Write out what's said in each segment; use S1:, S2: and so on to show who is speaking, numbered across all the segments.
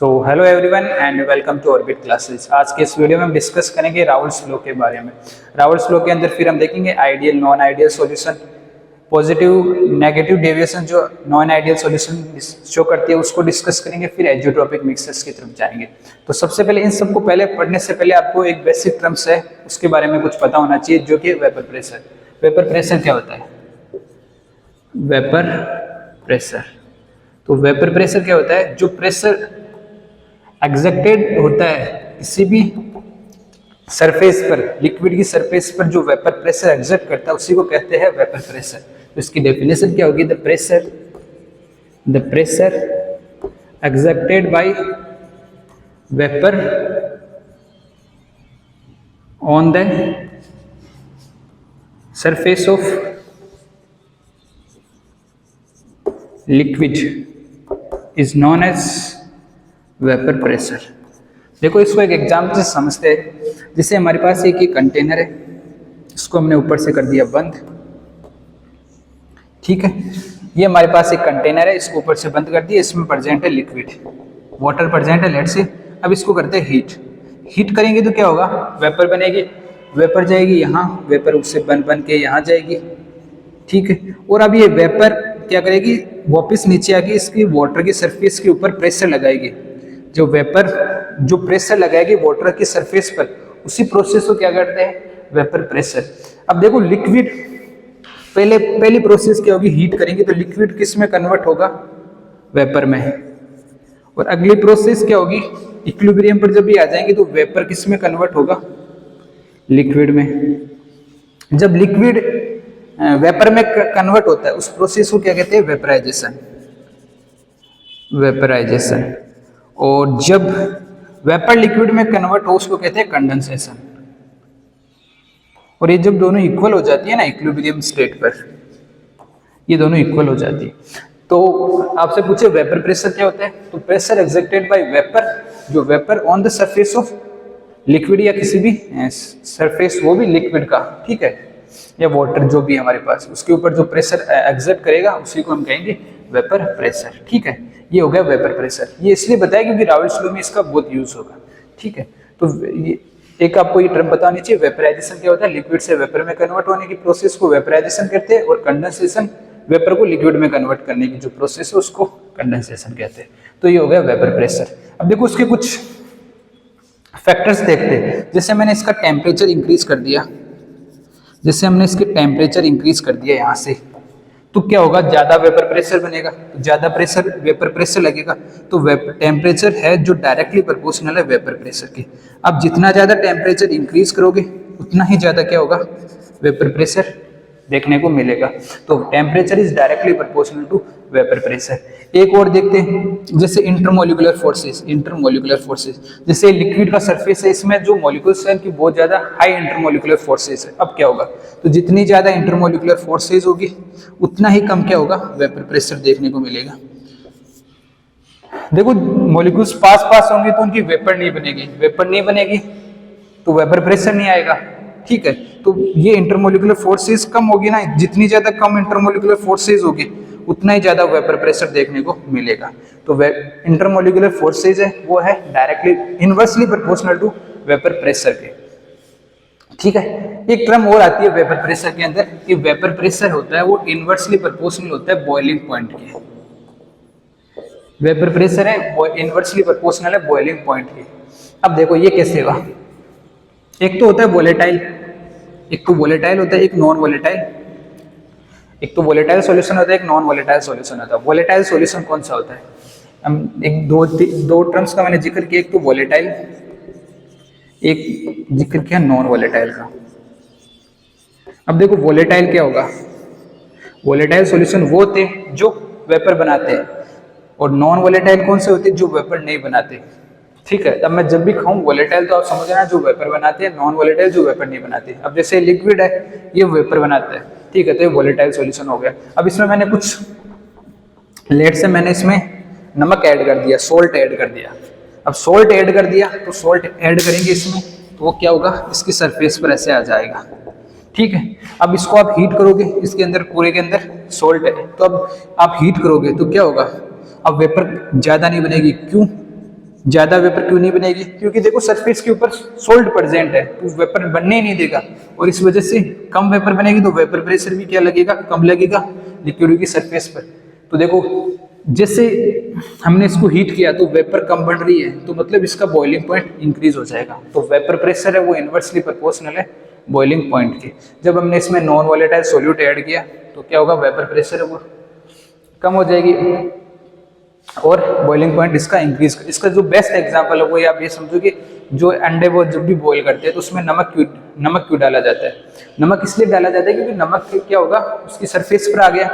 S1: So hello everyone and welcome to Orbit classes. आज के इस वीडियो में हम डिस्कस करेंगे राउल्ट्स लॉ के बारे में। राउल्ट्स लॉ के अंदर फिर हम देखेंगे ideal non ideal solution, positive negative deviation जो नॉन आइडियल सॉल्यूशन शो करती है उसको डिस्कस करेंगे, फिर एजियोट्रोपिक मिक्सर्स की तरफ जाएंगे। तो सबसे पहले इन सबको पहले पढ़ने से पहले आपको एक बेसिक टर्म्स है उसके बारे में कुछ पता होना चाहिए, जो कि वेपर प्रेशर। वेपर प्रेशर क्या होता है? वेपर प्रेशर, तो वेपर प्रेशर क्या होता है? जो प्रेशर एग्जर्टेड होता है किसी भी सरफेस पर, लिक्विड की सरफेस पर जो वेपर प्रेशर एग्जर्ट करता है उसी को कहते हैं वेपर प्रेशर। तो इसकी डेफिनेशन क्या होगी? The pressure exerted by vapour on the surface of liquid is known as vapour pressure. देखो इसको एक एग्जाम्पल से समझते हैं। जैसे हमारे पास एक कंटेनर है, इसको हमने ऊपर से कर दिया बंद, ठीक है। ये हमारे पास एक कंटेनर है, इसको ऊपर से बंद कर दिया, इसमें प्रेजेंट है लिक्विड, वाटर प्रेजेंट है लेट से। अब इसको करते हैं हीट करेंगे तो क्या होगा? वेपर बनेगी, वेपर जाएगी यहाँ, वेपर उससे बन के यहाँ जाएगी, ठीक है। और अब ये वेपर क्या करेगी? वापस नीचे आके इसकी वाटर की सरफेस के ऊपर प्रेशर लगाएगी। जो वेपर जो प्रेशर लगाएगी वाटर की सरफेस पर, उसी प्रोसेस को क्या करते हैं? Vapour pressure. अब देखो लिक्विड पहली प्रोसेस क्या होगी? हीट करेंगे तो लिक्विड किस में कन्वर्ट होगा? वेपर में। और अगली प्रोसेस क्या होगी? इक्विलिब्रियम पर जब भी आ जाएंगे तो वेपर किस में कन्वर्ट होगा? लिक्विड में। जब लिक्विड वेपर में कन्वर्ट होता है उस प्रोसेस को क्या कहते हैं? वेपराइजेशन। और जब वेपर लिक्विड में कन्वर्ट हो उसको कहते हैं कंडेंसेशन। और ये जब दोनों इक्वल हो जाती है ना इक्विलिब्रियम स्टेट पर, ये दोनों इक्वल हो जाती है, तो आपसे पूछे वेपर प्रेशर क्या होता है? तो प्रेशर एक्सर्टेड बाय वेपर, जो vapour on the surface of liquid या किसी भी सरफेस, वो भी लिक्विड का, ठीक है, या वाटर जो भी हमारे पास, उसके ऊपर जो प्रेशर एक्सर्ट करेगा उसी को हम कहेंगे वेपर प्रेशर, ठीक है। ये हो गया वेपर प्रेशर। ये इसलिए बताया क्योंकि राउल्ट्स लॉ में इसका बहुत यूज होगा, ठीक है। तो ये एक आपको ये टर्म पता होनी चाहिए। वेपराइजेशन क्या होता है? लिक्विड से वेपर में कन्वर्ट होने की प्रोसेस को वेपराइजेशन कहते हैं, और कंडेंसेशन वेपर को लिक्विड में कन्वर्ट करने की जो प्रोसेस है उसको कंडेंसेशन कहते हैं। तो ये हो गया वेपर प्रेशर। अब देखो उसके कुछ फैक्टर्स देखते हैं। जैसे मैंने इसका टेम्परेचर इंक्रीज कर दिया, जैसे हमने इसके टेम्परेचर इंक्रीज कर दिया यहाँ से, तो क्या होगा? ज्यादा वेपर प्रेशर बनेगा, तो ज्यादा प्रेशर वेपर प्रेशर लगेगा, तो टेम्परेचर है जो डायरेक्टली प्रोपोर्शनल है वेपर प्रेशर के। अब जितना ज्यादा टेम्परेचर इंक्रीज करोगे उतना ही ज्यादा क्या होगा? वेपर प्रेशर देखने को मिलेगा। तो temperature is directly proportional to vapour pressure. एक और देखते हैं, जैसे इंटरमोलिकुलर फोर्सेस। जैसे लिक्विड का सरफेस है, इसमें जो मॉलिक्यूल्स हैं कि बहुत ज्यादा हाई इंटरमोलिकुलर फोर्सेस है। अब क्या होगा? तो जितनी ज्यादा इंटरमोलिकुलर फोर्सेस होगी उतना ही कम क्या होगा? वेपर प्रेशर देखने को मिलेगा। देखो मॉलिक्यूल्स पास होंगे तो उनकी वेपर नहीं बनेगी तो वेपर प्रेशर नहीं आएगा, ठीक है। तो ये इंटरमोलिकुलर फोर्सेस कम होगी ना, जितनी ज्यादा कम इंटरमोलिकुलर फोर्सेस होगी उतना ही ज्यादा वेपर प्रेशर देखने को मिलेगा। तो इंटरमोलिकुलर फोर्सेस है वो है directly inversely proportional to vapour pressure के, ठीक है। एक टर्म और आती है वेपर प्रेशर के अंदर कि वेपर प्रेशर होता है वो इनवर्सली प्रोपोर्शनल होता है बॉइलिंग पॉइंट के। वेपर प्रेशर है इनवर्सली प्रोपोर्शनल है बॉइलिंग पॉइंट के। अब देखो ये कैसे होगा? एक तो होता है वोलेटाइल, होता है, एक नॉन वोलेटाइल। एक तो वोलेटाइल सॉल्यूशन होता है, एक नॉन वोलेटाइल सॉल्यूशन होता है। वोलेटाइल सॉल्यूशन कौन सा होता है? हम एक दो टर्म्स का मैंने जिक्र किया, एक तो वोलेटाइल, एक जिक्र किया नॉन वोलेटाइल का। अब देखो वोलेटाइल क्या होगा? वोलेटाइल सॉल्यूशन वो होते हैं जो वेपर बनाते हैं, और नॉन वोलेटाइल कौन से होते हैं? जो वेपर नहीं बनाते, ठीक है। अब मैं जब भी कहूँ वोलेटाइल तो आप समझ लेना जो वेपर बनाते हैं, नॉन वोलेटाइल जो वेपर नहीं बनाते। अब जैसे लिक्विड है ये वेपर बनाता है, ठीक है, तो ये वोलेटाइल सॉल्यूशन हो गया। अब इसमें मैंने कुछ लेट से मैंने इसमें नमक ऐड कर दिया, सोल्ट ऐड कर दिया। अब सोल्ट ऐड कर दिया तो सोल्ट ऐड करेंगे इसमें तो वो क्या होगा? इसकी सरफेस पर ऐसे आ जाएगा, ठीक है। अब इसको आप हीट करोगे, इसके अंदर पूरे के अंदर सोल्ट है, तो अब आप हीट करोगे तो क्या होगा? अब वेपर ज्यादा नहीं बनेगी, क्यों? ज्यादा वेपर क्यों नहीं बनेगी? क्योंकि देखो सरफेस के ऊपर सोल्ट प्रेजेंट है, तो वेपर बनने ही नहीं देगा, और इस वजह से कम वेपर बनेगी, तो वेपर प्रेशर भी क्या लगेगा? कम लगेगा लिक्विड की सरफेस पर। तो देखो जैसे हमने इसको हीट किया तो वेपर कम बन रही है, तो मतलब इसका बॉइलिंग पॉइंट इंक्रीज हो जाएगा। तो वेपर प्रेशर है वो इनवर्सली प्रोपोर्शनल है बॉइलिंग पॉइंट के। जब हमने इसमें नॉन वॉलेटाइल सॉल्यूट ऐड किया तो क्या होगा? वेपर प्रेशर है वो कम हो जाएगी और बॉइलिंग पॉइंट इसका इंक्रीज। इसका जो बेस्ट एग्जांपल है वो आप ये समझो कि जो अंडे वो जब भी बॉईल करते हैं तो उसमें नमक क्यों डाला जाता है? नमक इसलिए डाला जाता है क्योंकि नमक क्या होगा? उसकी सरफेस पर आ गया,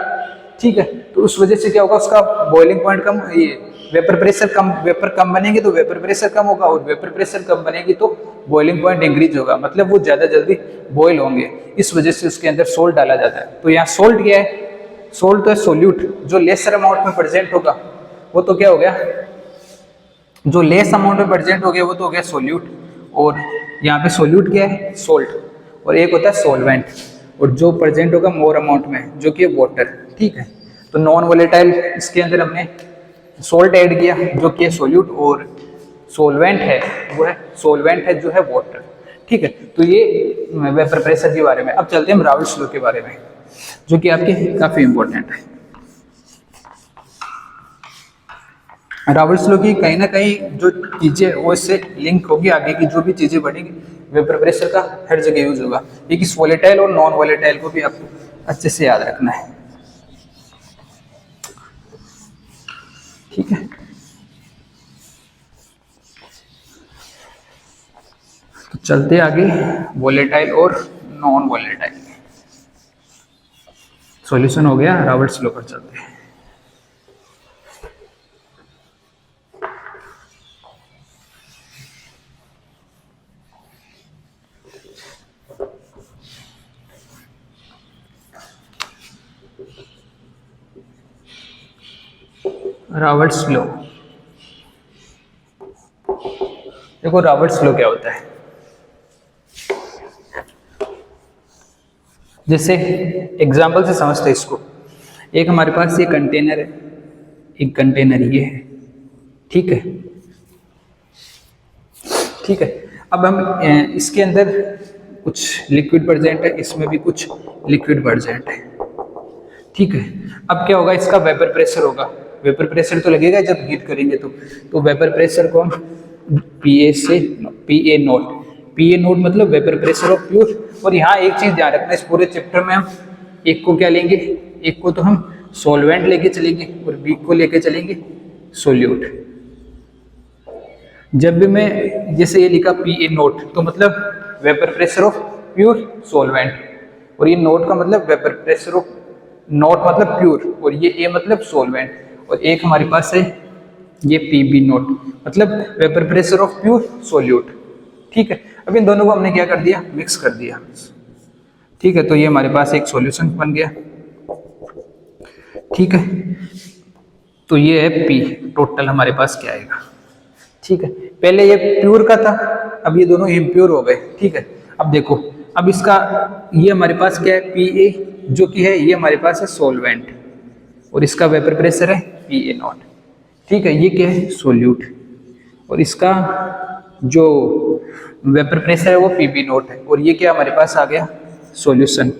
S1: ठीक है, तो उस वजह से क्या होगा? उसका बॉइलिंग पॉइंट कम, ये वेपर प्रेशर कम, वेपर कम बनेंगे तो वेपर प्रेशर कम होगा, और वेपर प्रेशर कम बनेगी तो बॉइलिंग पॉइंट इंक्रीज होगा, मतलब वो ज़्यादा जल्दी बॉयल होंगे। इस वजह से उसके अंदर सोल्ट डाला जाता है। तो यहाँ सोल्ट क्या है? सोल्ट तो है सोल्यूट, जो लेसर अमाउंट में प्रेजेंट होगा वो तो क्या हो गया? जो लेस अमाउंट में प्रेजेंट हो गया वो तो हो गया सोल्यूट, और यहाँ पे सोल्यूट क्या है? सोल्ट, और एक होता है सोलवेंट, और जो प्रेजेंट होगा मोर अमाउंट में जो कि वाटर, ठीक है। तो नॉन वोलेटाइल इसके अंदर हमने सोल्ट ऐड किया जो कि सोल्यूट, और सोलवेंट है वो है सोलवेंट है जो है वाटर, ठीक है। तो ये वेपर प्रेशर के बारे में। अब चलते हैं हम रावल्स लॉ के बारे में, जो कि आपके काफी इंपॉर्टेंट है। रावल्स लॉ की कहीं ना कहीं जो चीजें वो इससे लिंक होगी, आगे की जो भी चीजें बढ़ेंगी वेपर प्रेशर का हर जगह यूज होगा। लेकिन वोलेटाइल और नॉन वोलेटाइल को भी आपको अच्छे से याद रखना है, ठीक है। तो चलते आगे वोलेटाइल और नॉन वोलेटाइल। सॉल्यूशन हो गया, रावल्स लॉ पर चलते हैं। रॉबर्ट्स लॉ, देखो रॉबर्ट्स लॉ क्या होता है? जैसे एग्जांपल से समझते हैं इसको। एक हमारे पास ये कंटेनर है, एक कंटेनर ये है, ठीक है, ठीक है। अब हम इसके अंदर कुछ लिक्विड प्रेजेंट है, इसमें भी कुछ लिक्विड प्रेजेंट है, ठीक है। अब क्या होगा? इसका वेपर प्रेशर होगा। वेपर प्रेशर तो लगेगा जब हीट करेंगे तो वेपर प्रेशर को हम PA नोट मतलब वेपर प्रेशर ऑफ प्योर। और यहाँ एक चीज ध्यान रखना, इस पूरे चैप्टर में हम एक को क्या लेंगे? एक को तो हम सॉल्वेंट लेके चलेंगे और बी को लेके चलेंगे सोल्यूट। जब भी मैं जैसे ये लिखा PA नोट तो मतलब vapour pressure of pure solvent, और ये नोट का मतलब वेपर प्रेशर ऑफ नोट मतलब प्योर, और ये A मतलब सॉल्वेंट, और एक हमारे पास है ये PB नोट मतलब vapour pressure of pure solute, ठीक है। अब इन दोनों को हमने क्या कर दिया? मिक्स कर दिया, ठीक है। तो ये हमारे पास एक सॉल्यूशन बन गया, ठीक है। तो ये है P, टोटल हमारे पास क्या आएगा, ठीक है। पहले ये प्योर का था, अब ये दोनों इम्प्योर हो गए, ठीक है। अब देखो, अब इसका ये हमारे पास क्या है? PA जो कि है ये हमारे पास है सोलवेंट, और इसका वेपर प्रेशर है PA नॉट, ठीक है। ये क्या है? सोल्यूट, और इसका जो वेपर प्रेशर है वो PB नॉट है, और ये क्या हमारे पास आ गया? सॉल्यूशन।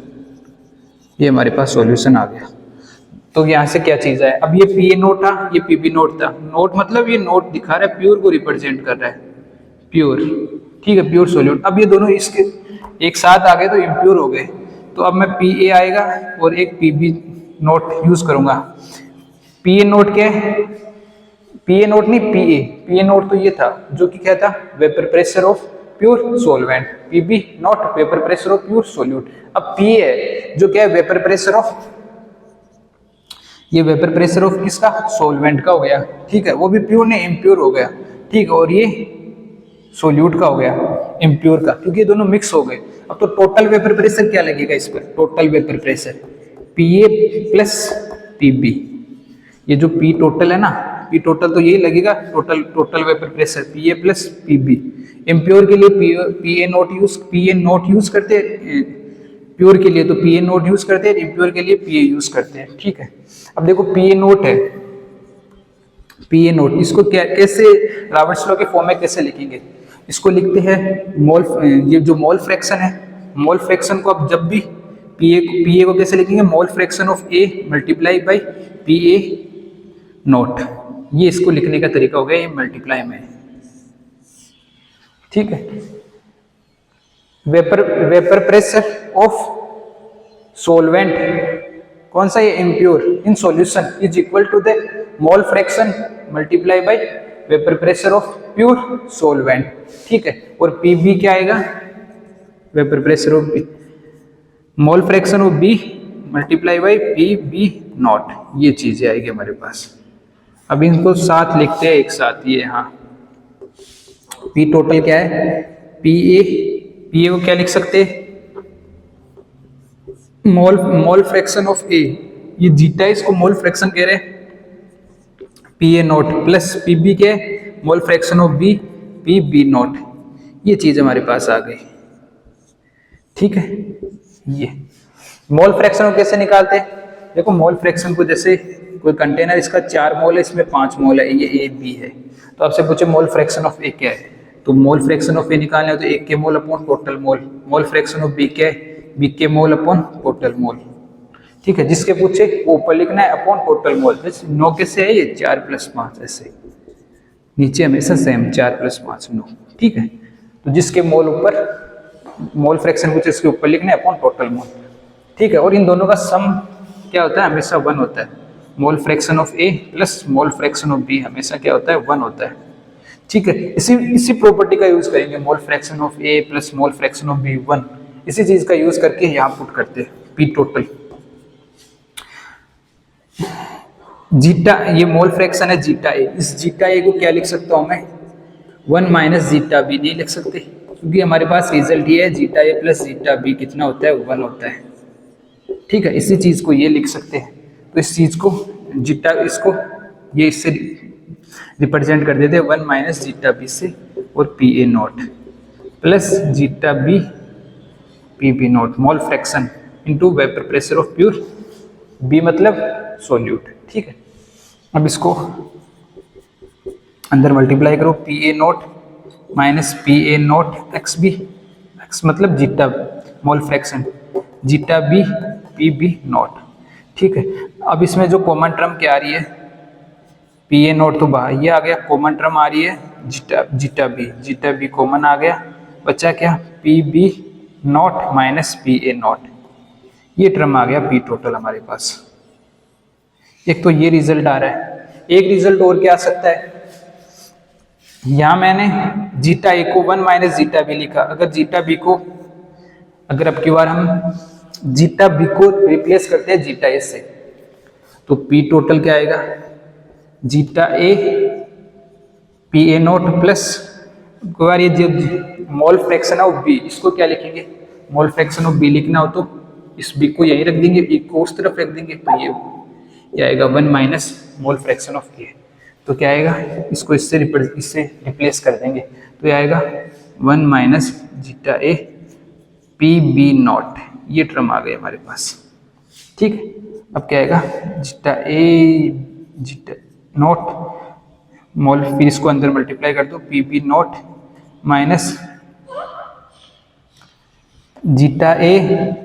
S1: ये हमारे पास सॉल्यूशन आ गया। तो यहाँ से क्या चीज है? अब ये PA नोट था, ये PB नोट था। नोट मतलब ये नोट दिखा रहा है, प्योर को रिप्रेजेंट कर रहा है, प्योर, ठीक है, प्योर सोल्यूट। अब ये दोनों इसके एक साथ आ गए तो इम्प्योर हो गए, तो अब मैं PA आएगा और एक PB नोट यूज करूंगा। PA नोट क्या है? PA नोट नहीं, PA नोट तो ये था जो कि क्या था? Vapour pressure of pure solvent. PB note vapour pressure of pure solute. अब PA है जो क्या है? वेपर प्रेशर ऑफ, ये वेपर प्रेशर ऑफ किसका? सॉल्वेंट का हो गया, ठीक है। वो भी प्योर नहीं, इम्प्योर हो गया, ठीक है। और ये सोल्यूट का हो गया, इम्प्योर का, क्योंकि ये दोनों मिक्स हो गए। अब तो टोटल वेपर प्रेशर क्या लगेगा इस पर? Total vapour pressure PA plus PB। ये जो P टोटल है ना, P टोटल तो यही लगेगा, total vapour pressure PA plus PB। Impure के लिए PA नोट यूज करते हैं, प्योर के लिए तो PA नोट यूज करते हैं, इम्प्योर के लिए PA यूज करते हैं, ठीक है। अब देखो PA नोट है, पी ए नोट, इसको क्या कैसे रॉबर्ट्स लॉ के फॉर्म में कैसे लिखेंगे, इसको लिखते हैं मोल, ये जो मोल फ्रैक्शन है, मोल फ्रैक्शन को अब जब भी पी ए को कैसे लिखेंगे, मोल fraction of A multiply by P A note, ये इसको लिखने का तरीका हो गया, ये मल्टीप्लाई में, ठीक है। वेपर प्रेशर ऑफ सोलवेंट, कौन सा, ये impure in solution is equal to the mole fraction multiply by vapour pressure of pure solvent, ठीक है। और पी बी क्या आएगा, vapour pressure of B, mole fraction of B multiply by P B not, ये चीजें आएगी हमारे पास। अब इनको साथ लिखते हैं एक साथ, ये हाँ, पी टोटल क्या है, पी ए को क्या लिख सकते हैं, मोल फ्रैक्शन ऑफ ए, ये जीटा इसको मोल फ्रैक्शन कह रहे हैं, P A not plus P B के mole fraction of B P B not, ये चीज हमारे पास आ गई, ठीक है। ये मोल फ्रैक्शन को कैसे निकालते हैं, देखो मोल फ्रैक्शन को, जैसे कोई कंटेनर इसका 4 मोल है, इसमें 5 मोल है, ये ए बी है, तो आपसे पूछे मोल फ्रैक्शन ऑफ ए क्या है, तो मोल फ्रैक्शन ऑफ ए निकालना है तो ए के mole upon total mole, mole fraction of B क्या है, बी के मोल अपॉन टोटल मोल, ठीक है। जिसके पूछे वो ऊपर लिखना है अपॉन टोटल मोल, जैसे 9 कैसे है, ये 4 + 5 ऐसे, नीचे हमेशा सेम 4 + 5 9, ठीक है। तो जिसके मोल ऊपर, मोल फ्रैक्शन पूछे इसके ऊपर लिखना है अपॉन टोटल मोल, ठीक है। और इन दोनों का सम क्या होता है, हमेशा 1 होता है, mole fraction of A plus mole fraction of B हमेशा क्या होता है, 1 होता है, ठीक है। इसी प्रॉपर्टी का यूज करेंगे, mole fraction of A plus mole fraction of B 1, इसी चीज का यूज करके यहाँ पुट करते हैं पी टोटल। जीटा, ये मोल फ्रैक्शन है जीटा ए, इस जीटा ए को क्या लिख सकता हूँ मैं, 1 - जीटा बी नहीं लिख सकते, क्योंकि हमारे पास रिजल्ट ये है zeta A plus zeta B कितना होता है, 1 होता है, ठीक है। इसी चीज को ये लिख सकते हैं, तो इस चीज को जीटा, इसको ये इससे रिप्रेजेंट कर देते हैं 1 - जीटा बी से, और P A not plus zeta B P B not, mole fraction into vapour pressure of pure, B मतलब सोल्यूट, ठीक है। अब इसको अंदर मल्टीप्लाई करो, P A not minus P A not X B, X मतलब zeta mole fraction, zeta B P B not, ठीक है। अब इसमें जो कॉमन टर्म क्या आ रही है, पी ए नॉट तो बाहर, ये आ गया, कॉमन टर्म आ रही है जीटा बी कॉमन आ गया, बचा क्या, P B naught minus P A naught, ये टर्म आ गया पी टोटल हमारे पास। एक तो ये रिजल्ट आ रहा है, एक रिजल्ट और क्या आ सकता है, यहां मैंने जीटा ए को 1 - जीटा बी लिखा, अगर जीटा बी को, अगर अब की बार हम जीटा बी को रिप्लेस करते हैं जीटा ए से, तो पी टोटल क्या आएगा, zeta A P A not plus, बार ये जो मोल फ्रैक्शन ऑफ बी, इसको क्या लिखेंगे, मोल फ्रैक्शन ऑफ बी लिखना हो तो इस बी को यहीं रख देंगे, बी को उस तरफ रख देंगे, तो ये आएगा 1 - मोल फ्रैक्शन ऑफ ए, तो क्या आएगा, इसको इससे रिप्लेस कर देंगे, तो ये आएगा 1 - zeta A P B not, ये टर्म आ गए हमारे पास, ठीक है। अब क्या आएगा, zeta A zeta naught mole, फिर इसको अंदर मल्टीप्लाई कर दो, P B naught minus zeta A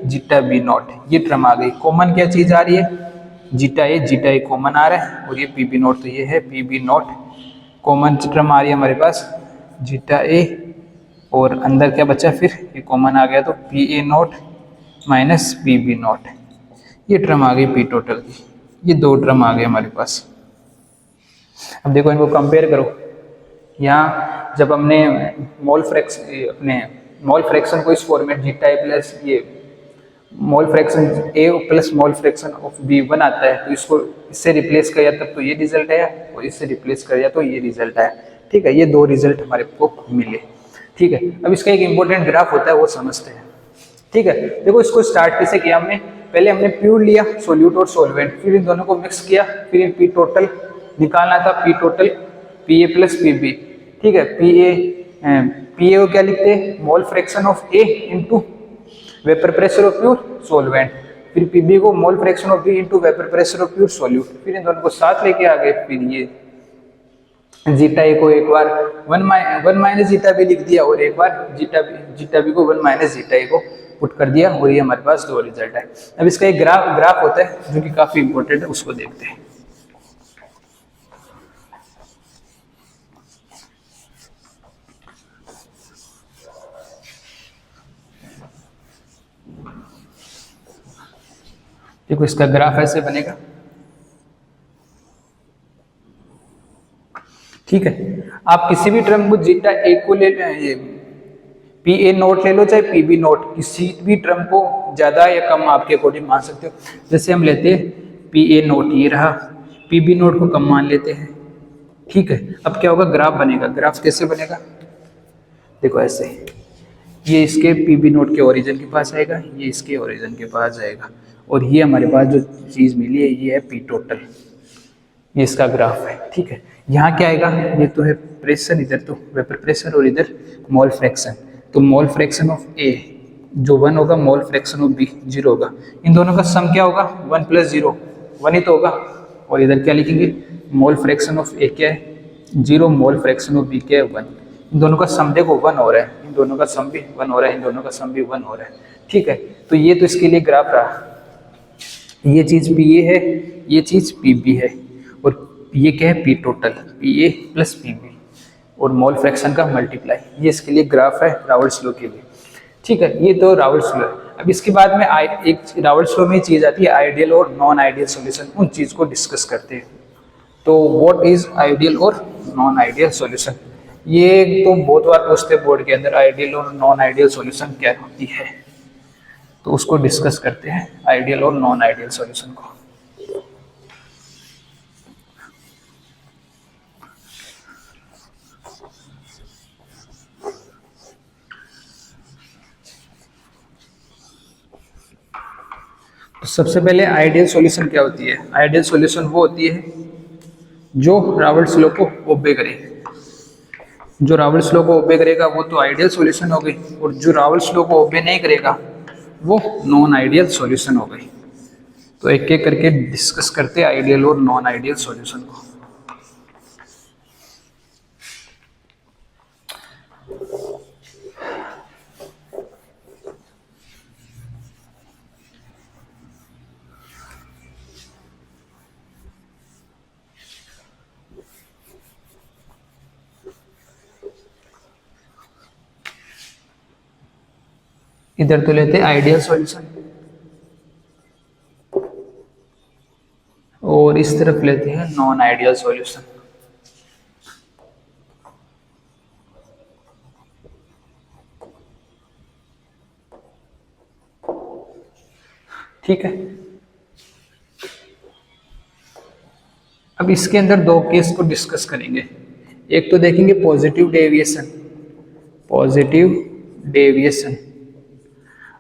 S1: zeta B not, ये टर्म आ गई। कॉमन क्या चीज आ रही है, जीटा ए कॉमन आ रहा है, और ये पी बी नॉट, तो ये है P B not, common term आ रही है हमारे पास जीटा ए, और अंदर क्या बचा, फिर ये कॉमन आ गया, तो P A not minus P B not, ये टर्म आ गई पी टोटल की, ये 2 टर्म आ गए हमारे पास। अब देखो इनको कंपेयर करो, यहाँ जब हमने मोल फ्रैक्शन को इस फॉर्मेट जीटा ए प्लस ये mole fraction A plus mole fraction of B 1 आता है, तो इसको इससे रिप्लेस किया तब तो ये रिजल्ट आया, और इससे रिप्लेस किया तो ये रिजल्ट आया, ठीक है। ये 2 रिजल्ट हमारे को मिले, ठीक है। अब इसका एक इंपॉर्टेंट ग्राफ होता है, वो समझते हैं, ठीक है। देखो इसको स्टार्ट कैसे किया हमने, पहले हमने प्योर लिया सोल्यूट और सोलवेंट, फिर इन दोनों को मिक्स किया, फिर पी टोटल निकालना था, P total P A plus P B, ठीक है। पी ए को क्या लिखते हैं, mole fraction of A into vapour pressure of pure solvent, फिर पी बी को mole fraction of B into vapour pressure of pure solute, फिर इन दोनों को साथ लेके आ गए, फिर ये जीटा ए को एक बार वन माइनस जीटा बी लिख दिया और एक बार जीटा बी को वन माइनस जीटा ए को पुट कर दिया, और ये हमारे पास दो रिजल्ट है। अब इसका एक ग्राफ होता है जो कि काफी इंपॉर्टेंट है, उसको देखते हैं। देखो इसका ग्राफ ऐसे बनेगा, ठीक है। आप किसी भी टर्म को जीटा ए को ले पी ए नोट ले लो चाहे पी बी नोट, किसी भी टर्म को ज्यादा या कम आपके अकॉर्डिंग मान सकते हो। जैसे हम लेते हैं पी ए नोट, ये रहा, पी बी नोट को कम मान लेते हैं, ठीक है। अब क्या होगा, ग्राफ बनेगा। ग्राफ कैसे बनेगा, देखो ऐसे, ये इसके पी बी नोट के ओरिजिन के पास आएगा, ये इसके ओरिजिन के पास जाएगा, और ये हमारे पास जो चीज मिली है ये है पी टोटल, ये इसका ग्राफ है, ठीक है। यहाँ क्या आएगा, ये तो है प्रेशर, इधर तो वेपर प्रेशर और इधर मोल फ्रैक्शन, तो मोल फ्रैक्शन ऑफ ए जो 1 होगा, मोल फ्रैक्शन ऑफ बी 0 होगा। इन दोनों का सम क्या होगा, 1 + 0 1 ही तो होगा। और इधर क्या लिखेंगे, मोल फ्रैक्शन ऑफ ए क्या है 0, मोल फ्रैक्शन ऑफ बी क्या है 1। इन दोनों का सम देखो 1 हो रहा है, इन दोनों का सम भी 1 हो रहा है, इन दोनों का सम भी 1 हो रहा है, ठीक है। तो ये तो इसके लिए ग्राफ रहा, ये चीज पी ए है, ये चीज पी बी है, और ये क्या है P total, P A plus P B, और मोल फ्रैक्शन का मल्टीप्लाई, ये इसके लिए ग्राफ है रावल्ड्स लॉ के लिए, ठीक है। ये तो रावल्ड्स लॉ है। अब इसके बाद में एक रावल्ड्स लॉ में चीज आती है आइडियल और नॉन आइडियल सॉल्यूशन, उन चीज को डिस्कस करते हैं। तो व्हाट इज आइडियल और नॉन आइडियल सॉल्यूशन, ये तो बहुत बार पूछते हैं बोर्ड के अंदर, आइडियल और नॉन आइडियल सॉल्यूशन क्या होती है, तो उसको डिस्कस करते हैं, आइडियल और नॉन आइडियल सॉल्यूशन को। तो सबसे पहले आइडियल सॉल्यूशन क्या होती है, आइडियल सॉल्यूशन वो होती है जो रावल्ड्स लॉ को ओबे करे, जो रावल्ड्स लॉ को ओबे करेगा वो तो आइडियल सॉल्यूशन हो गई, और जो रावल्ड्स लॉ को ओबे नहीं करेगा वो नॉन आइडियल सॉल्यूशन हो गई। तो एक एक करके डिस्कस करते हैं आइडियल और नॉन आइडियल सॉल्यूशन को। इधर तो लेते हैं आइडियल सॉल्यूशन, और इस तरफ लेते हैं नॉन आइडियल सॉल्यूशन, ठीक है। अब इसके अंदर दो केस को डिस्कस करेंगे, एक तो देखेंगे पॉजिटिव डेविएशन, पॉजिटिव डेविएशन,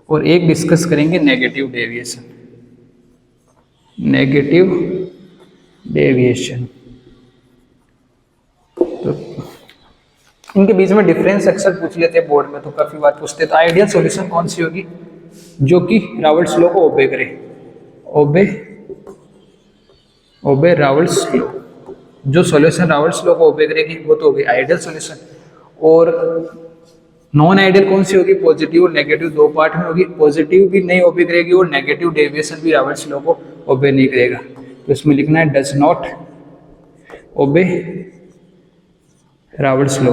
S1: और एक डिस्कस करेंगे नेगेटिव डेविएशन, नेगेटिव डेविएशन। तो इनके बीच में डिफरेंस अक्सर पूछ लेते हैं बोर्ड में, तो काफी बार पूछते हैं। तो आइडियल सॉल्यूशन कौन सी होगी, जो कि रावल्ड्स लॉ को ओबे करे, ओबे रावल्ड्स लॉ, जो सॉल्यूशन रावल्ड्स लॉ को ओबे करेगी वो तो होगी आइडियल सॉल्यूशन। और नॉन आइडियल कौन सी होगी, पॉजिटिव और नेगेटिव दो पार्ट में होगी, पॉजिटिव भी नहीं ओबे करेगी और नेगेटिव डेविएशन भी रावल्ड्स लॉ को ओबे नहीं करेगा। तो इसमें लिखना है डज नॉट ओबे रावल्ड्स लॉ।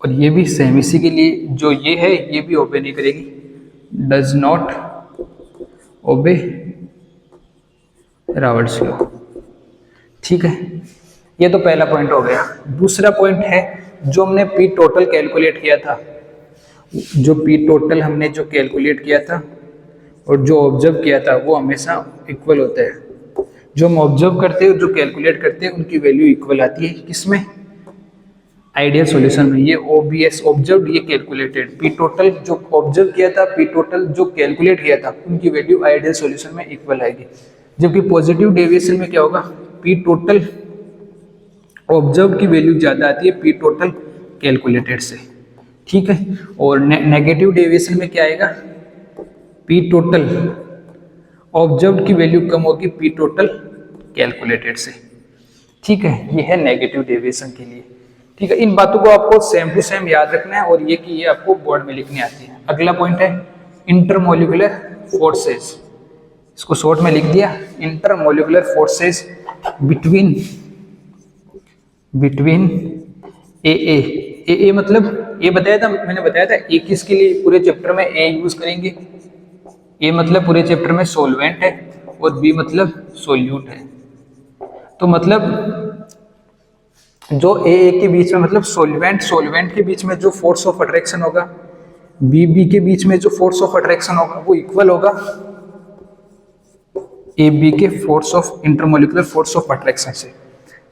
S1: और ये भी सेम, इसी के लिए जो ये है ये भी ओबे नहीं करेगी, डज नॉट ओबे रावल्ड्स लॉ, ठीक है। ये तो पहला पॉइंट हो गया। दूसरा पॉइंट है जो हमने पी टोटल कैलकुलेट किया था, जो पी टोटल हमने जो कैलकुलेट किया था और जो ऑब्जर्व किया था वो हमेशा इक्वल होता है। जो हम ऑब्जर्व करते हैं, जो कैलकुलेट करते हैं, उनकी वैल्यू इक्वल आती है किसमें, आइडियल सॉल्यूशन में। ये ओबीएस ऑब्जर्व, ये कैलकुलेटेड, पी टोटल जो ऑब्जर्व किया था, पी टोटल जो कैलकुलेट किया था, उनकी वैल्यू आइडियल सॉल्यूशन में इक्वल आएगी। जबकि पॉजिटिव डेविएशन में क्या होगा, पी टोटल ऑब्जर्व की वैल्यू ज्यादा आती है पी टोटल कैलकुलेटेड से, ठीक है। और नेगेटिव डेविएशन में क्या आएगा, पी टोटल ऑब्जर्व की वैल्यू कम होगी पी टोटल कैलकुलेटेड से, ठीक है, ये है नेगेटिव डेविएशन के लिए। ठीक है, इन बातों को आपको सेम टू सेम याद रखना है और ये कि ये आपको बोर्ड में लिखनी आती है। अगला पॉइंट है इंटरमोलिकुलर फोर्सेस। इसको शॉर्ट में लिख दिया, इंटरमोलिकुलर फोर्सेस बिटवीन ए मतलब ये बताया था, मैंने बताया था ए किसके लिए पूरे चैप्टर में ए यूज करेंगे। ए मतलब पूरे चैप्टर में सॉल्वेंट है और बी मतलब सोल्यूट है। तो मतलब जो ए के बीच में मतलब सॉल्वेंट के बीच में जो फोर्स ऑफ अट्रैक्शन होगा, बी के बीच में जो फोर्स ऑफ अट्रैक्शन होगा वो इक्वल होगा ए बी के force of intermolecular force of attraction से।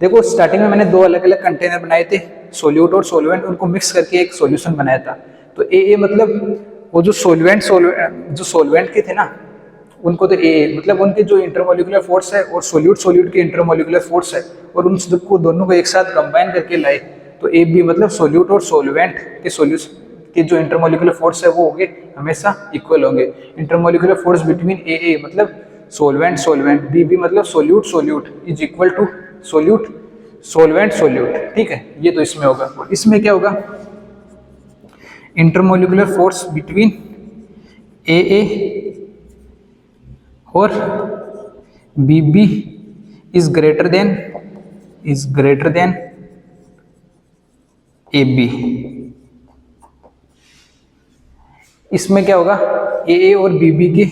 S1: देखो स्टार्टिंग में मैंने दो अलग अलग कंटेनर बनाए थे, सोल्यूट और सॉल्वेंट, उनको मिक्स करके एक सॉल्यूशन बनाया था। तो ए मतलब वो जो सॉल्वेंट के थे ना, उनको तो ए मतलब उनके जो इंटरमोलिकुलर फोर्स है और सोल्यूट के इंटरमोलिकुलर फोर्स है, और उन सबको दोनों को एक साथ कंबाइन करके लाए तो ए बी मतलब सोल्यूट और सॉल्वेंट के सॉल्यूशन के जो इंटरमोलिकुलर फोर्स है वो होंगे हमेशा इक्वल होंगे। इंटरमोलिकुलर फोर्स बिटवीन ए मतलब सॉल्वेंट बी मतलब solute is equal to solvent. ठीक है, ये तो इसमें होगा। और इसमें क्या होगा, इंटरमोलिकुलर फोर्स बिटवीन ए और B is greater than A B. इसमें क्या होगा, ए और बी के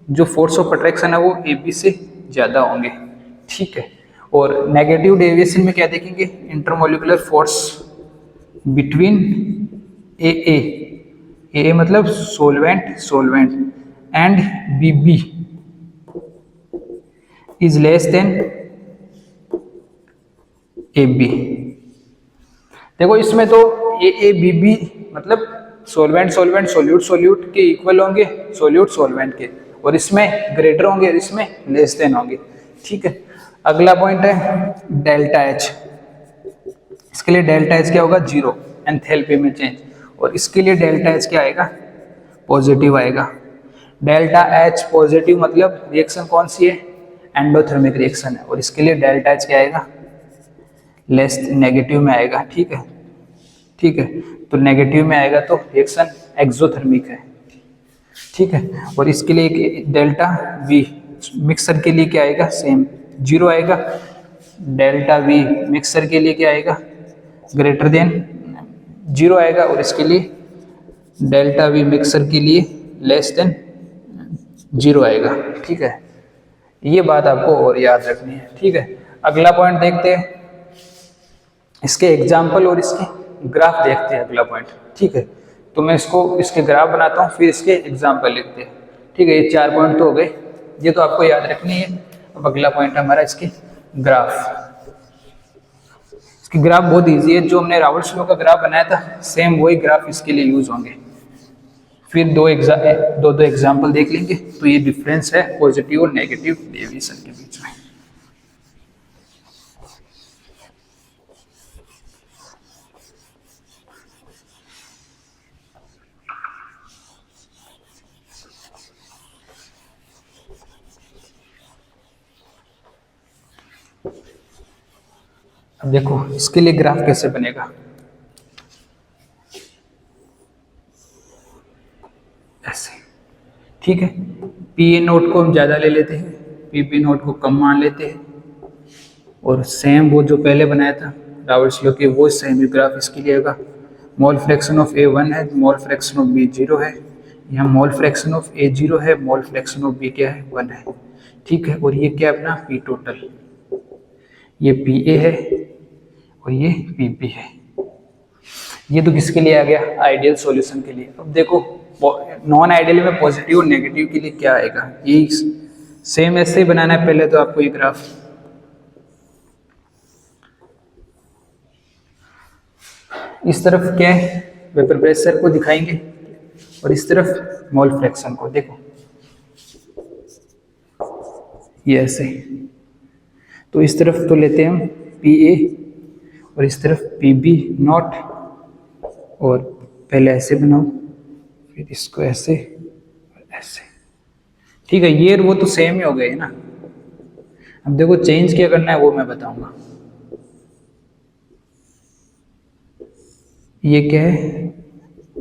S1: जो फोर्स ऑफ अट्रैक्शन है वो ए बी से ज्यादा होंगे। ठीक है, और नेगेटिव डेविएशन में क्या देखेंगे, इंटरमोलिकुलर फोर्स बिटवीन ए मतलब solvent and B is less than A B. देखो इसमें तो ए बी मतलब सॉल्वेंट सोल्यूट के इक्वल होंगे, सॉल्वेंट के, और इसमें ग्रेटर होंगे और इसमें लेस देन होंगे। ठीक है, अगला पॉइंट है डेल्टा एच। इसके लिए डेल्टा एच क्या होगा, 0 एंथैल्पी में चेंज, और इसके लिए डेल्टा एच क्या आएगा, पॉजिटिव आएगा। डेल्टा एच पॉजिटिव मतलब रिएक्शन कौन सी है, एंडोथर्मिक रिएक्शन है, और इसके लिए डेल्टा एच क्या आएगा, लेस नेगेटिव में आएगा। ठीक है, तो नेगेटिव में आएगा तो रिएक्शन एक्सोथर्मिक है। ठीक है, और इसके लिए डेल्टा वी मिक्सर के लिए क्या आएगा, सेम 0 आएगा। डेल्टा वी मिक्सर के लिए क्या आएगा, ग्रेटर देन 0 आएगा, और इसके लिए डेल्टा वी मिक्सर के लिए लेस देन 0 आएगा। ठीक है, ये बात आपको और याद रखनी है। ठीक है, अगला पॉइंट देखते हैं, इसके एग्जाम्पल और इसके ग्राफ देखते हैं। अगला पॉइंट, ठीक है, तो मैं इसके ग्राफ बनाता हूँ, फिर इसके एग्जाम्पल लिखते हैं। ठीक है, ये 4 पॉइंट तो हो गए, ये तो आपको याद रखनी है। अब अगला पॉइंट हमारा इसके ग्राफ। इसके ग्राफ बहुत इजी है, जो हमने रावर्ट्स लॉ का ग्राफ बनाया था सेम वही ग्राफ इसके लिए यूज होंगे। फिर दो एग्जाम्पल देख लेंगे, तो ये डिफरेंस है पॉजिटिव और नेगेटिव डेविएशन के बीच में। अब देखो इसके लिए ग्राफ कैसे बनेगा, ऐसे। ठीक है, पी ए नोट को हम ज़्यादा ले लेते हैं, पी बी नोट को कम मान लेते हैं, और सेम वो जो पहले बनाया था रावर्ट्स लॉ के वो सेम ही ग्राफ इसके लिए होगा। मोल फ्रैक्शन ऑफ ए 1 है, मोल फ्रैक्शन ऑफ बी 0 है, यहाँ मोल फ्रैक्शन ऑफ ए 0 है, मोल फ्रैक्शन ऑफ बी क्या है, 1 है। ठीक है, और ये क्या अपना पी टोटल, ये पी ए है और ये पी बी है। ये तो किसके लिए आ गया, आइडियल सॉल्यूशन के लिए। अब देखो नॉन आइडियल में पॉजिटिव और नेगेटिव के लिए क्या आएगा, ये सेम ऐसे ही बनाना है। पहले तो आपको ये ग्राफ इस तरफ क्या है, वेपर प्रेशर को दिखाएंगे, और इस तरफ मोल फ्रैक्शन को। देखो ये ऐसे, तो इस तरफ तो लेते हैं हम पी ए और इस तरफ पी बी नॉट, और पहले ऐसे बनाओ, फिर इसको ऐसे और ऐसे। ठीक है, ये वो तो सेम ही हो गए ना। अब देखो चेंज क्या करना है वो मैं बताऊंगा। ये क्या है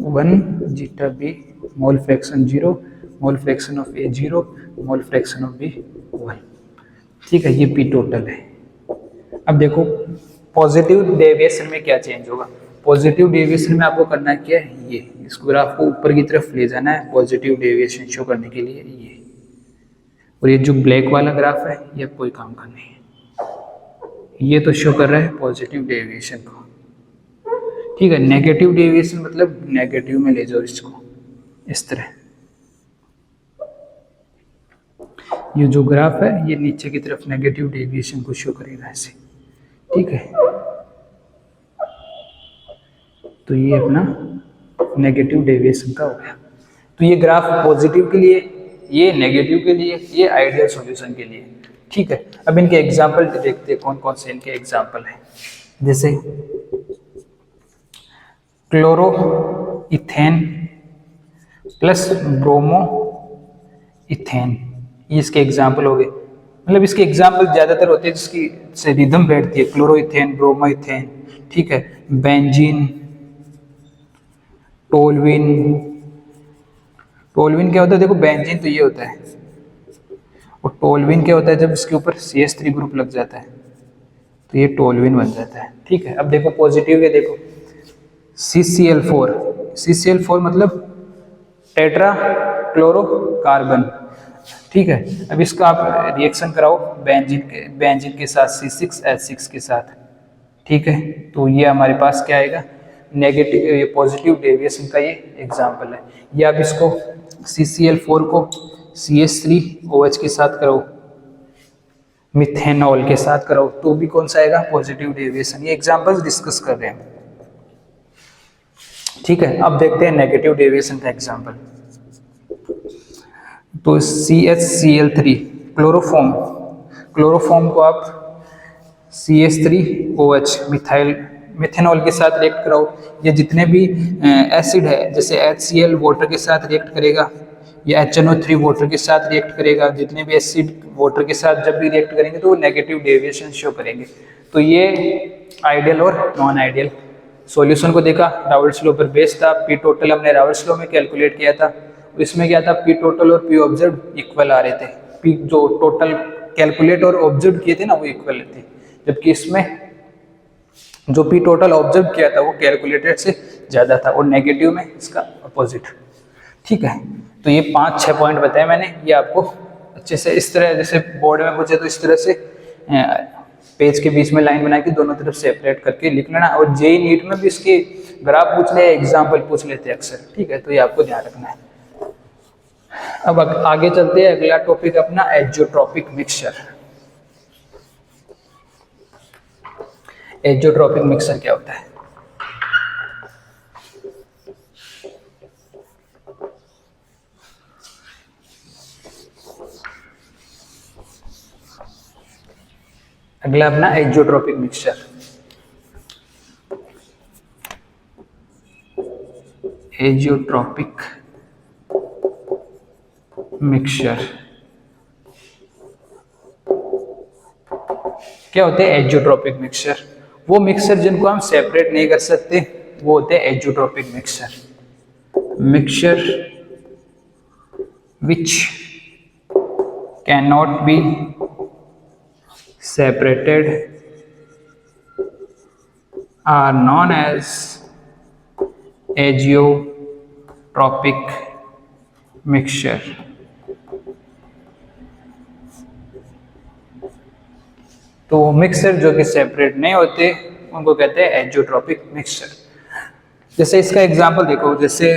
S1: 1 zeta B, mole fraction 0, mole fraction of A 0, mole fraction of B 1। ठीक है, ये पी टोटल है। अब देखो पॉजिटिव डेविएशन में क्या चेंज होगा। पॉजिटिव डेविएशन में आपको करना क्या है, ये इस ग्राफ को ऊपर की तरफ ले जाना है पॉजिटिव डेविएशन शो करने के लिए ये। और ये जो ब्लैक वाला ग्राफ है ये कोई काम का नहीं है, ये तो शो कर रहा है पॉजिटिव डेविएशन को। ठीक है, नेगेटिव डेविएशन मतलब नेगेटिव में ले जाओ इसको इस तरह। ये जो ग्राफ है ये नीचे की तरफ नेगेटिव डेविएशन को शो करेगा ऐसे। ठीक है, तो ये अपना नेगेटिव डेविएशन का हो गया। तो ये ग्राफ पॉजिटिव के लिए, ये नेगेटिव के लिए, ये आइडियल सॉल्यूशन के लिए। ठीक है, अब इनके एग्जांपल देखते हैं कौन कौन से इनके एग्जांपल हैं। जैसे chloro ethane plus bromo ethane, ये इसके एग्जाम्पल हो गए। मतलब इसके एग्जाम्पल ज़्यादातर होते हैं जिसकी से रिदम बैठती है, क्लोरो इथेन, ब्रोमो इथेन। ठीक है, बेंजीन, टोलविन। टोलविन क्या होता है, देखो बेंजीन तो ये होता है, और टोलविन क्या होता है, जब इसके ऊपर CH3 ग्रुप लग जाता है तो ये टोलविन बन जाता है। ठीक है, अब देखो पॉजिटिव के, देखो CCl4, CCl4 मतलब टेट्रा क्लोरो कार्बन। ठीक है, अब इसका आप रिएक्शन कराओ बेंजीन के साथ C6H6 के साथ। ठीक है, तो ये हमारे पास क्या आएगा, नेगेटिव, ये पॉजिटिव डेविएशन का ये एग्जांपल है। या आप इसको CCl4 को CH3OH के साथ कराओ, मिथेनॉल के साथ कराओ, तो भी कौन सा आएगा, पॉजिटिव डेविएशन। ये एग्जांपल्स डिस्कस कर रहे हैं। ठीक है, अब देखते हैं नेगेटिव डेविएशन का एग्जांपल। तो CHCl3 क्लोरोफॉर्म, क्लोरोफॉर्म को आप CH3OH मिथेनॉल के साथ रिएक्ट कराओ। या जितने भी एसिड है, जैसे HCl वाटर के साथ रिएक्ट करेगा, या HNO3 वाटर के साथ रिएक्ट करेगा। जितने भी एसिड वाटर के साथ जब भी रिएक्ट करेंगे तो वो नेगेटिव डेविएशन शो करेंगे। तो ये आइडियल और नॉन आइडियल सॉल्यूशन को देखा, रावल्ट्स लॉ पर बेस्ड था। पी टोटल हमने रावल्ट्स लॉ में कैलकुलेट किया था, इसमें क्या था, पी टोटल और पी ऑब्जर्व इक्वल आ रहे थे। पी जो टोटल कैलकुलेट और ऑब्जर्व किए थे ना वो इक्वल थे, जबकि इसमें जो पी टोटल ऑब्जर्व किया था वो कैलकुलेटेड से ज़्यादा था, और नेगेटिव में इसका अपोजिट। ठीक है, तो ये 5-6 पॉइंट बताए मैंने, ये आपको अच्छे से इस तरह, जैसे बोर्ड में पूछे तो इस तरह से पेज के बीच में लाइन बना के दोनों तरफ सेपरेट करके लिख लेना। और जेईई नीट में भी इसके ग्राफ पूछ ले, एग्जाम्पल पूछ लेते हैं अक्सर। ठीक है, तो ये आपको ध्यान रखना है। अब आगे चलते हैं, अगला टॉपिक अपना एज़ोट्रॉपिक मिक्सचर। एज़ोट्रॉपिक मिक्सचर क्या होता है? अगला अपना एज़ोट्रॉपिक मिक्सचर। एज़ोट्रॉपिक मिक्सचर क्या होते हैं? एज़ोट्रॉपिक मिक्सचर वो मिक्सचर जिनको हम सेपरेट नहीं कर सकते, वो होते हैं azeotropic mixture. Mixture which can not be separated are known as azeotropic mixture। तो मिक्सचर जो कि सेपरेट नहीं होते उनको कहते हैं एज़ोट्रॉपिक मिक्सचर। जैसे इसका एग्जांपल देखो, जैसे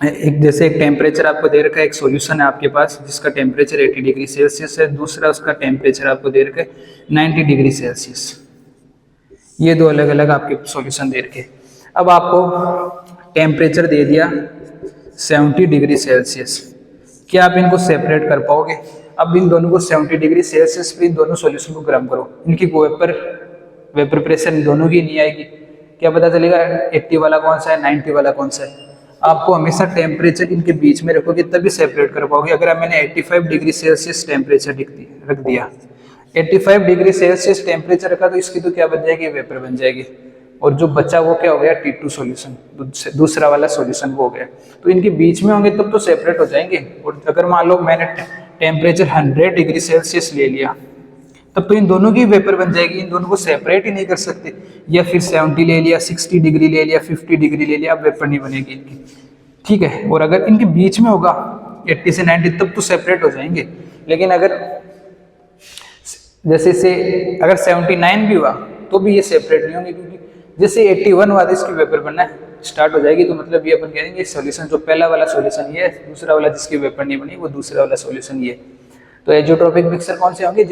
S1: एक टेम्परेचर आपको दे रखा है, एक सॉल्यूशन है आपके पास जिसका टेम्परेचर 80 डिग्री सेल्सियस है, दूसरा उसका टेम्परेचर आपको दे रखा है 90 डिग्री सेल्सियस। ये दो अलग अलग आपके सॉल्यूशन दे रखे। अब आपको टेम्परेचर दे दिया 70 डिग्री सेल्सियस, क्या आप इनको सेपरेट कर पाओगे? अब इन दोनों को 70 डिग्री सेल्सियस पे इन दोनों सॉल्यूशन को गर्म करो, इनकी वेपर प्रेशर इन दोनों की नहीं आएगी। क्या पता चलेगा 80 वाला कौन सा है, 90 वाला कौन सा है? आपको हमेशा टेम्परेचर इनके बीच में रखोगे तभी सेपरेट कर पाओगे। अगर मैंने 85 डिग्री सेल्सियस टेम्परेचर रख दिया, 85 डिग्री सेल्सियस टेम्परेचर रखा, तो इसकी तो क्या बन जाएगी, वेपर बन जाएगी। और जो बचा वो क्या हो गया T2 सॉल्यूशन, दूसरा वाला सॉल्यूशन वो हो गया। तो इनके बीच में होंगे तब तो सेपरेट हो जाएंगे। और अगर मान लो मैंने टेम्परेचर 100 डिग्री सेल्सियस ले लिया तब तो इन दोनों की वेपर बन जाएगी, इन दोनों को सेपरेट ही नहीं कर सकते। या फिर 70 ले लिया, 60 डिग्री ले लिया, 50 डिग्री ले लिया, अब वेपर नहीं बनेगी इनकी, ठीक है। और अगर इनके बीच में होगा 80 से 90 तब तो सेपरेट हो जाएंगे। लेकिन अगर जैसे से अगर 79 भी हुआ तो भी ये सेपरेट नहीं होंगे, क्योंकि जैसे 81 हुआ तो इसकी वेपर बनना स्टार्ट हो जाएगी। तो मतलब ये अपन कहेंगे सॉल्यूशन जो पहला वाला सॉल्यूशन ये है, दूसरा वाला जिसकी वेपर नहीं बनी वो दूसरा वाला सॉल्यूशन ये। तो एजियोट्रोपिक मिक्सर कौन से होंगे?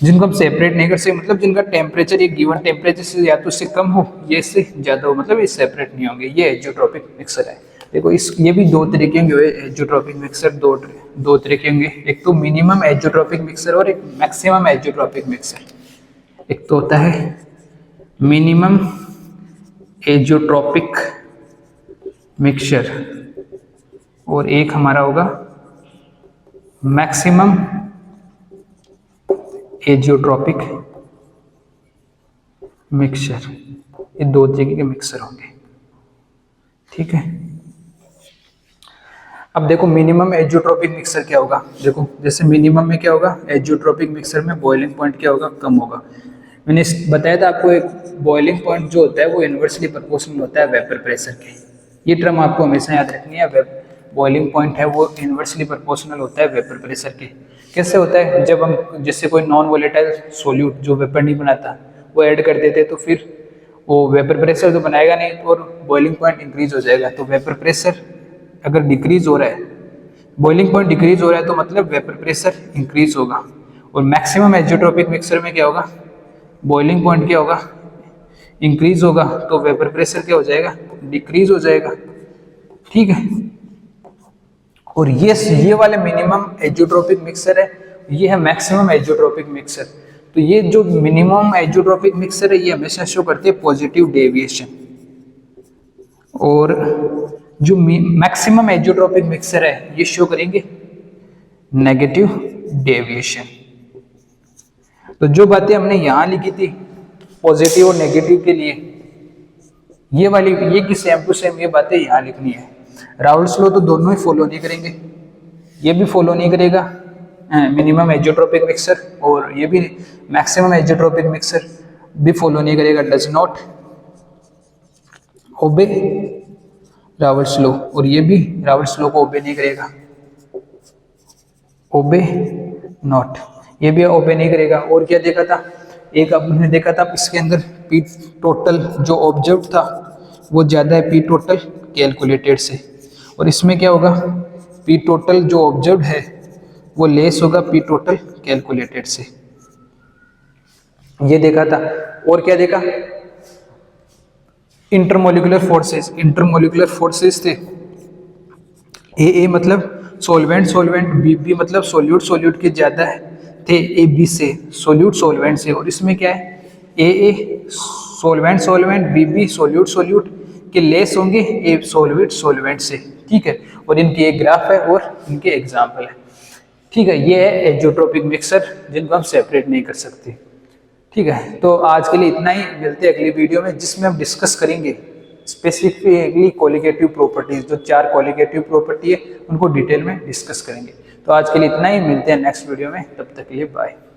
S1: जिनको हम सेपरेट नहीं कर सकते, मतलब जिनका टेम्परेचर एक गिवन टेम्परेचर से या तो उससे कम हो या इससे ज़्यादा हो, मतलब ये सेपरेट नहीं होंगे। ये एजियोट्रोपिक मिक्सर है। देखो ये भी दो तरीके होंगे एजियोट्रोपिक मिक्सर, दो तरीके होंगे। एक तो मिनिमम एजियोट्रोपिक मिक्सर और एक मैक्सिमम एजियोट्रोपिक मिक्सर। एक तो होता है मिनिमम एजियोट्रोपिक मिक्सचर और एक हमारा होगा मैक्सिमम एजियोट्रोपिक मिक्सचर। ये दो तरीके के मिक्सर होंगे, ठीक है। अब देखो मिनिमम एजियोट्रोपिक मिक्सर क्या होगा। देखो जैसे मिनिमम में क्या होगा, एजियोट्रोपिक मिक्सर में बॉइलिंग पॉइंट क्या होगा, कम होगा। मैंने बताया था आपको, एक बॉइलिंग पॉइंट जो होता है वो इन्वर्सली प्रोपोर्शनल होता है वेपर प्रेशर के। ये टर्म आपको हमेशा याद रखनी है। बॉइलिंग पॉइंट है वो इन्वर्सली प्रोपोर्शनल होता है वेपर प्रेशर के। कैसे होता है? जब हम जैसे कोई नॉन वोलेटाइल सोल्यूट जो वेपर नहीं बनाता वो ऐड कर देते तो फिर वो वेपर प्रेशर तो बनाएगा नहीं और बॉइलिंग पॉइंट इंक्रीज हो जाएगा। तो वेपर प्रेशर अगर डिक्रीज हो रहा है, बॉइलिंग पॉइंट डिक्रीज हो रहा है तो मतलब वेपर प्रेशर इंक्रीज होगा। और मैक्सिमम एजियोट्रोपिक मिक्सर में क्या होगा, बॉइलिंग पॉइंट क्या होगा, इंक्रीज होगा, तो वेपर प्रेशर क्या हो जाएगा, डिक्रीज हो जाएगा, ठीक है। और ये वाले मिनिमम एजियोट्रोपिक मिक्सर है, ये है मैक्सिमम एजियोट्रोपिक मिक्सर। तो ये जो मिनिमम एजियोट्रोपिक मिक्सर है ये हमेशा शो करते हैं पॉजिटिव डेविएशन, और जो मैक्सिमम एजियोट्रोपिक मिक्सर है ये शो करेंगे नेगेटिव डेविएशन। तो जो बातें हमने यहाँ लिखी थी पॉजिटिव और नेगेटिव के लिए, ये वाली ये की सेम टू सेम ये बातें यहाँ लिखनी है। राउल्स लॉ तो दोनों ही फॉलो नहीं करेंगे, ये भी फॉलो नहीं करेगा मिनिमम एजियोट्रोपिक मिक्सर, और ये भी मैक्सिमम एजियोट्रोपिक मिक्सर भी फॉलो नहीं करेगा, does not obey Raoult's law, और ये भी राउल्स लॉ को ओबे नहीं करेगा, ओबे नॉट, ये भी ओबे नहीं करेगा। और क्या देखा था, एक आपने देखा था इसके अंदर पी टोटल जो ऑब्जर्व था वो ज़्यादा है पी टोटल कैलकुलेटेड से, और इसमें क्या होगा, पी टोटल जो ऑब्जर्व है वो लेस होगा पी टोटल कैलकुलेटेड से, ये देखा था। और क्या देखा, इंटरमोलिकुलर फोर्सेस थे, ए मतलब सॉल्वेंट, बी मतलब सोल्यूट के ज्यादा थे ए बी से, सोल्वेंट से। और इसमें क्या है, ए सोल्वेंट, बी सोल्यूट के लेस होंगे ए सोल्वेंट से, ठीक है। और इनकी एक ग्राफ है और इनके एग्जाम्पल है, ठीक है। ये है एजियोट्रोपिक मिक्सर जिनको हम सेपरेट नहीं कर सकते, ठीक है। तो आज के लिए इतना ही, मिलते हैं अगली वीडियो में जिसमें हम डिस्कस करेंगे स्पेसिफिकली कोलिगेटिव प्रॉपर्टीज, जो 4 कोलिगेटिव प्रॉपर्टी है उनको डिटेल में डिस्कस करेंगे। तो आज के लिए इतना ही, मिलते हैं नेक्स्ट वीडियो में, तब तक के लिए बाय।